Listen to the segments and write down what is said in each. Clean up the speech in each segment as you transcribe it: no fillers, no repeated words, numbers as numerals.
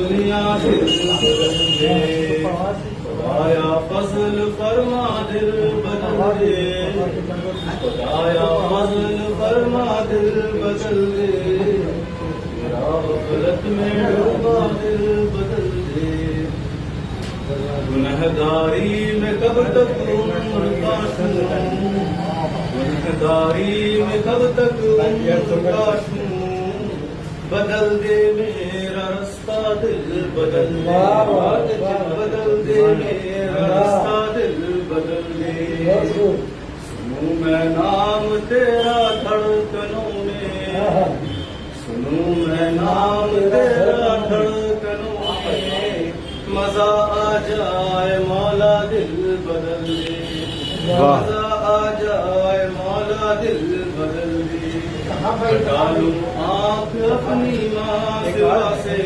دنیا دل بدل دے خدایا فضل فرما دل بدل دے خدایا فضل فرما دل بدل دے میرا غفلت میں ڈوبا دل بدل دے گنہگاری میں کب تک عمر کاٹوں گنہگاری میں کب تک عمر کاٹوں بدل دے میرا رستہ دل بدل دے بدل دے میرا رستہ دل بدل دے سنوں میں نام تیرا دھڑکنوں میں سنوں میں نام تیرا دھڑکنوں میں مزہ آ جائے مولا دل بدل دے مزہ آ جائے مولا دل بدل دے ہٹا لوں آنکھ اپنی ماں سوا سے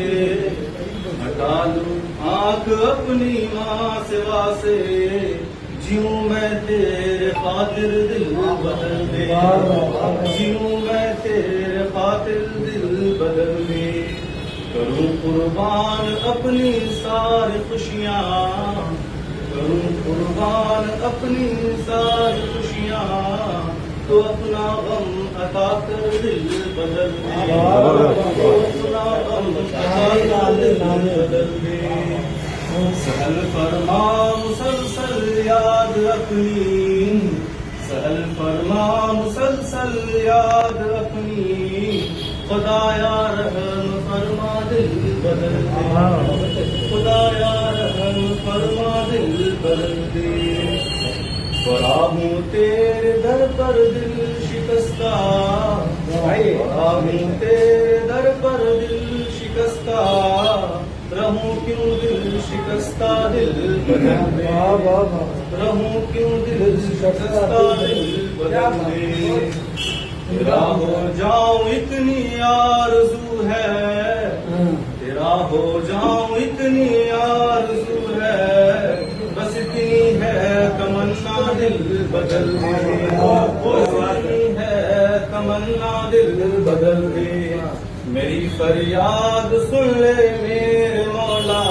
ہٹا لوں آنکھ اپنی ماں سوا سے جیوں میں تیرے خاطر دل بدل دے جیوں میں تیرے خاطر دل بدل دے کروں قربان اپنی ساری خوشیاں کروں قربان اپنی ساری خوشیاں تو اپنا غم عطا کر دل بدل دے تو اپنا غم عطا کر دل بدل دے سہل فرما مسلسل یاد اپنی سہل فرما مسلسل یاد اپنی خدایا رحم فرما دل بدل دے خدایا رحم فرما دل بدل دے پڑا ہوں تیرے در پر دل شکستہ پڑا ہوں تیرے در پر دل شکستہ رہوں کیوں دل شکستہ دل بدل دے رہوں کیوں دل شکستہ دل بدل دے تیرا ہو جاؤں اتنی آرزو ہے تیرا ہو جاؤں اتنی آرزو ہے بس اتنی ہے تمنا دل بدل دے بس اتنی ہے تمنا دل بدل دے میری فریاد سن لے میرے مولا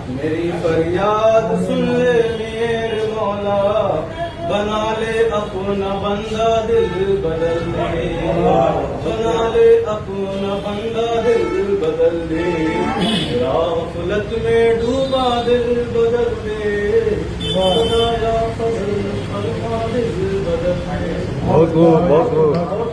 میری فریاد سن لے میرے مولا بنا لے اپنا بندہ دل بدل دے بنا لے اپنا بندہ دل بدل دے غفلت میں ڈوبا دل بدل دے خدایا فضل فرما دل بدل دے